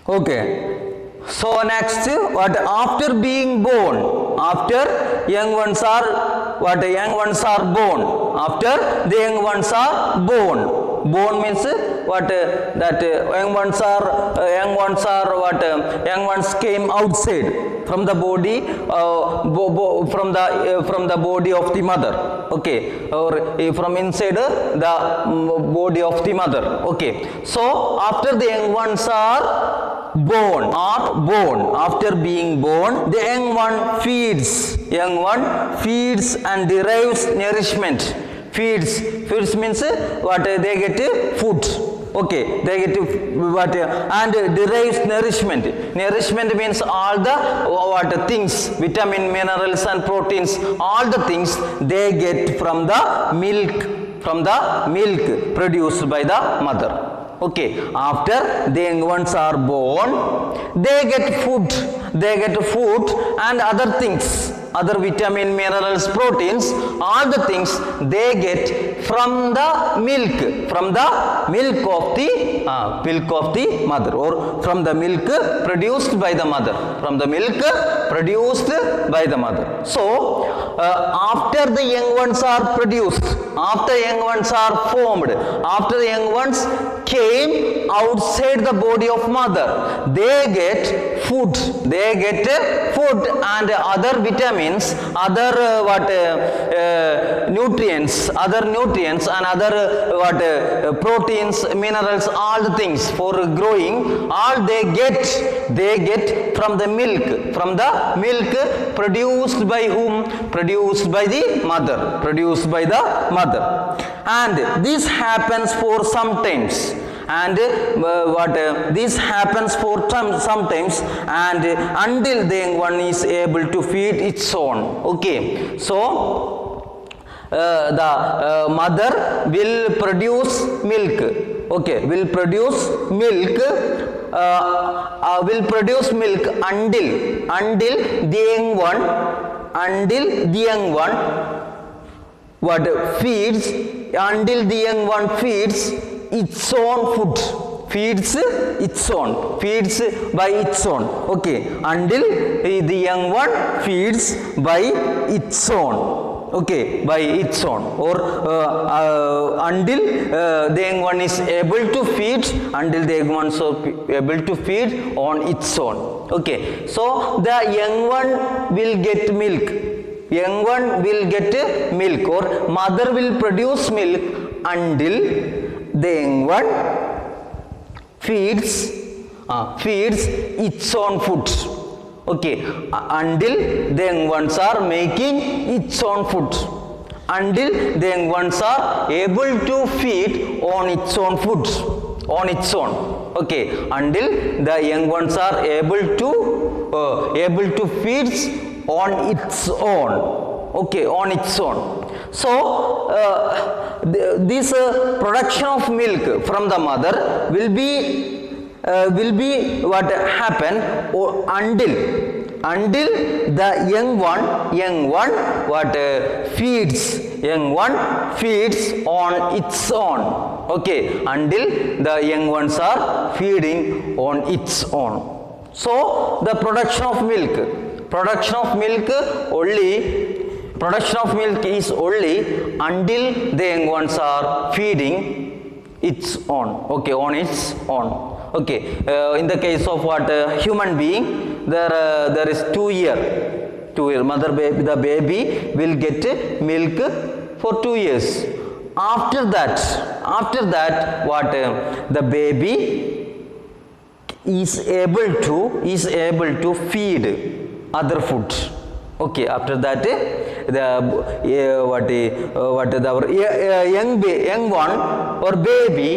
Okay. So next, what after being born, after young ones are born, after the young ones are born. Born means what that young ones are young ones came outside from the body, from the body of the mother. Okay, or from inside the body of the mother. Okay, so after the young ones are born, after being born, the young one feeds and derives nourishment. Feeds means what they get food. Okay, they get what and derives nourishment. Nourishment means all the what things, vitamin, minerals and proteins, all the things they get from the milk produced by the mother. Okay, after the young ones are born, they get food and other things, other vitamin, minerals, proteins, all the things they get from the milk of the mother, or from the milk produced by the mother, So after the young ones are produced, after young ones are formed, after the young ones came outside the body of mother, they get food and other vitamins, other nutrients and other proteins, minerals, all the things for growing, all they get from the milk produced by whom? Produced by the mother. And this happens for sometimes, and this happens for sometimes, and until the young one is able to feed its own. Okay, so the mother will produce milk. Okay, will produce milk until the young one what feeds, until the young one feeds its own food, feeds by its own. Okay, until the young one feeds by its own. Okay, by its own, or until the young one is able to feed, on its own. Okay, so the young one will get milk. Or mother will produce milk until the young one feeds its own food. Okay, until the young ones are making its own food, until the young ones are able to feed on its own food, on its own. Okay, until the young ones are able to feed on its own. Okay, on its own. So this production of milk from the mother will be what happen until the young one what feeds on its own. Okay, until the young ones are feeding on its own. So the production of milk is only until the young ones are feeding its own. Okay, on its own. Okay, in the case of human being, there is 2 year mother baby, the baby will get milk for 2 years. After that what the baby is able to feed other food. Okay, after that the young one or baby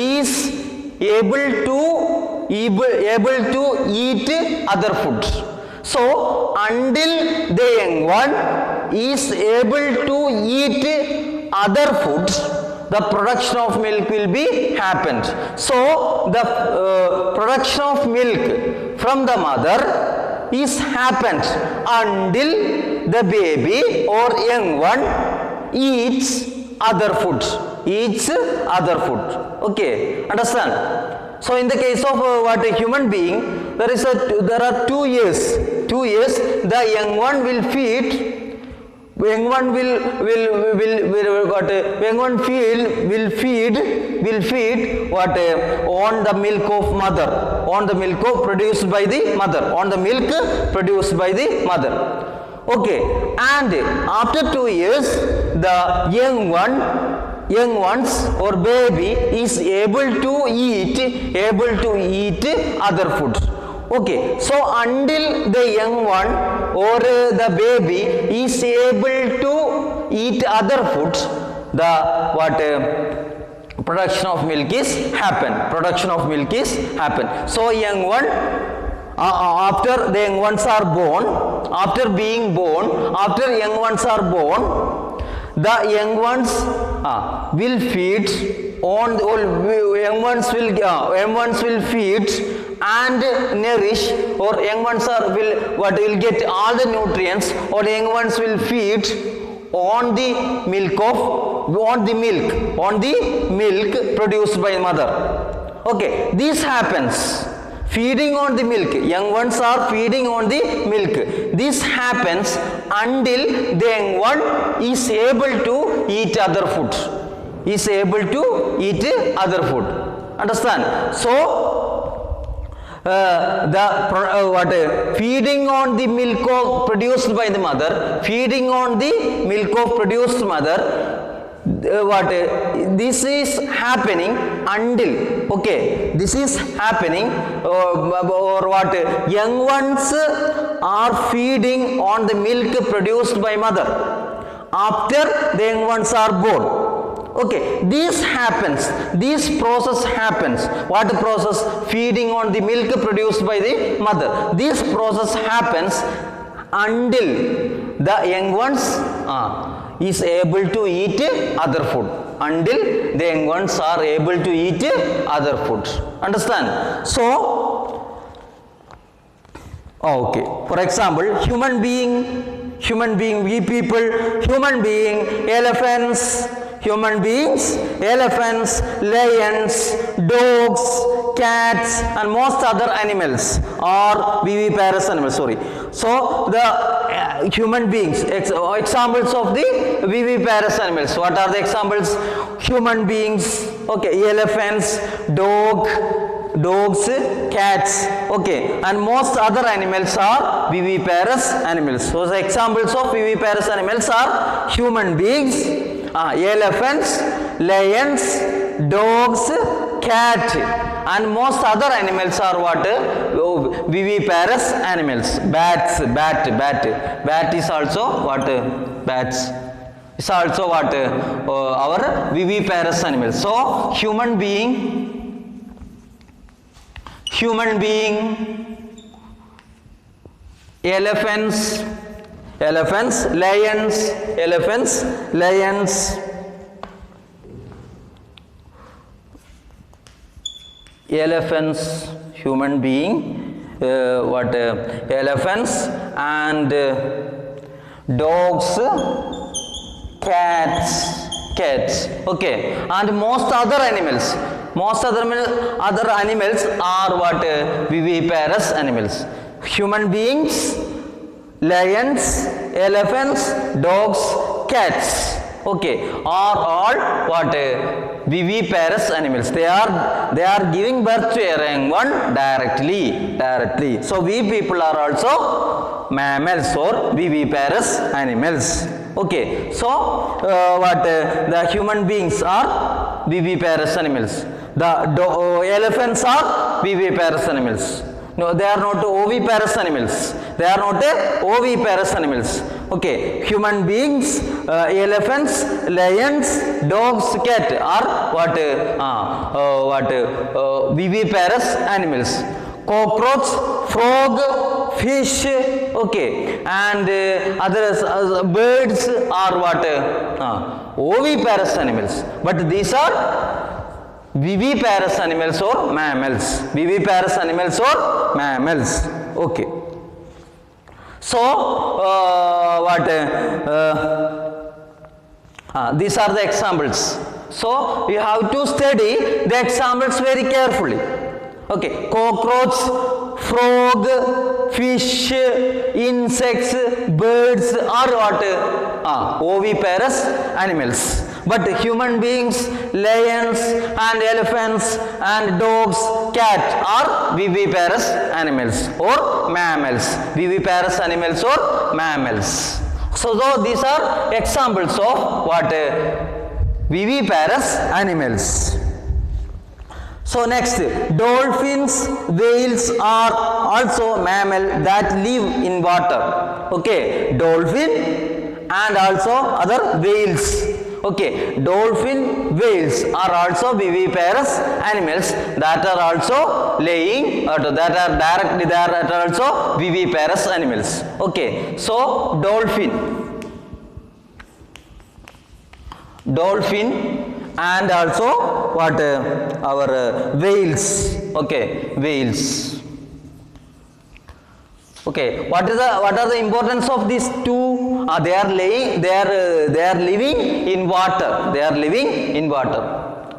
is able to eat other food. So until the young one is able to eat other foods, the production of milk will be happened. So the production of milk from the mother is happened until the baby or young one eats other food. Okay, understand? So in the case of what a human being, there are 2 years. 2 years the young one will feed. Young one will feed what on the milk of mother, on the milk of produced by the mother, on the milk produced by the mother. Okay, and after 2 years the young ones or baby is able to eat other foods. Okay, so until the young one or the baby is able to eat other foods, the production of milk is happen. So young one, after the young ones are born, after young ones are born, the young ones will feed on young ones will feed and nourish, or young ones will get all the nutrients, or young ones will feed on the milk produced by mother. Okay, this happens. Feeding on the milk, young ones are feeding on the milk. This happens until the young one is able to eat other food. Understand? So feeding on the milk of produced by the mother, this is happening until, this is happening young ones are feeding on the milk produced by mother after the young ones are born. Okay, this process happens. What process? Feeding on the milk produced by the mother. This process happens until the young ones is able to eat other food. Until the young ones are able to eat other food. Understand? So, okay. For example, human being, we people, human being, elephants, lions, dogs, cats, and most other animals are viviparous animals. So the human beings, examples of the viviparous animals. What are the examples? Human beings, elephants, dogs, cats, and most other animals are viviparous animals. So the examples of viviparous animals are human beings, elephants, lions, dogs, cat, and most other animals are what? Viviparous animals. Bat is also what? Bats is also what? Our viviparous animals. So human being, elephants, lions, human being, elephants and dogs, cats, and most other animals. Other animals are what? Viviparous animals. Human beings, lions, elephants, dogs, cats, are all what? Viviparous animals. They are giving birth to a young one directly. So we people are also mammals or viviparous animals. So the human beings are viviparous animals. The elephants are viviparous animals. No, they are not oviparous animals. Human beings, elephants, lions, dogs, cat are what? Viviparous animals. Cockroach, frog, fish, and others, birds are what? Oviparous animals. But these are viviparous animals or mammals. So these are the examples. So you have to study the examples very carefully. Okay, cockroach, frog, fish, insects, birds are what? Oviparous animals. But human beings, lions and elephants and dogs, cat are viviparous animals or mammals. Viviparous animals or mammals. So these are examples of what? Viviparous animals. So next, dolphins, whales are also mammal that live in water. Okay, dolphin and also other whales. Okay, dolphin, whales are also viviparous animals that are also laying, that are directly there, that are also viviparous animals. Okay, so dolphin and also what? Our whales. Okay, whales. Okay, what are the importance of these two? They are living in water. They are living in water.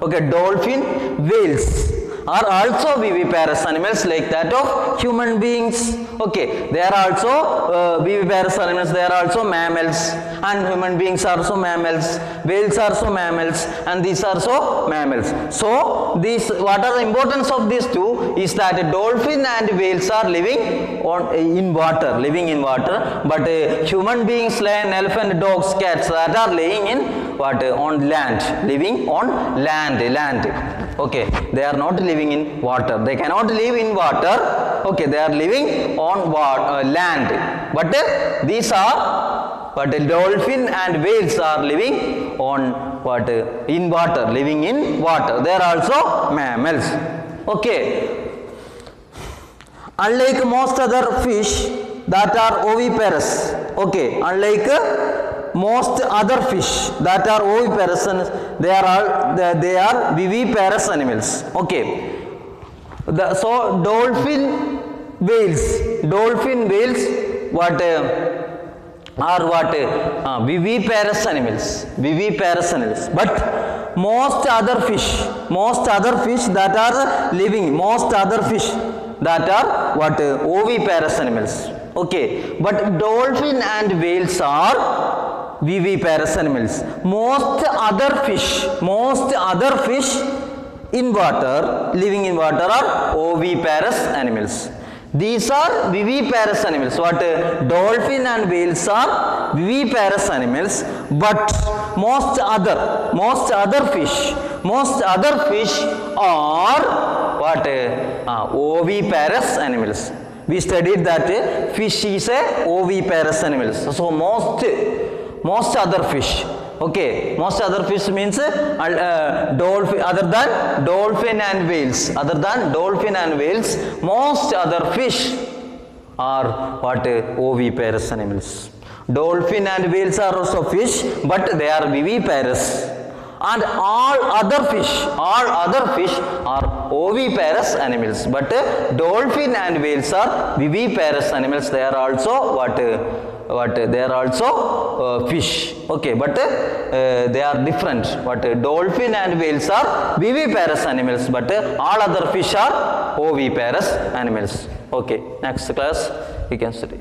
Okay, dolphin, whales are also viviparous animals like that of human beings. Okay, they are also viviparous animals. They are also mammals, and human beings are also mammals. Whales are also mammals, and these are also mammals. So these, what are the importance of these two is that dolphin and whales are living in water, but human beings, lion, elephant, dogs, cats, that are living in what? On land, living on land. Okay, they are not living in water. They cannot live in water. Okay, they are living on land. But these are, but dolphin and whales are living on what? In water, living in water. They are also mammals. Okay. Unlike most other fish that are oviparous. Okay, unlike most other fish that are oviparous, they are viviparous animals. Okay. So dolphin whales what? Are what? Viviparous animals. But most other fish that are living, that are what? Oviparous animals. Okay, but dolphin and whales are viviparous animals. Most other fish in water, living in water, are oviparous animals. These are viviparous animals. What? Dolphin and whales are viviparous animals, but most other fish are what? Oviparous animals. We studied that fish is a oviparous animals. So most other fish. Okay, most other fish means dolphin, other than dolphin and whales, most other fish are what? Oviparous animals. Dolphin and whales are also fish, but they are viviparous. And all other fish are oviparous animals, but dolphin and whales are viviparous animals. They are also what? They are also fish. Okay, but they are different. What? Dolphin and whales are viviparous animals, but all other fish are oviparous animals. Okay, next class we can study.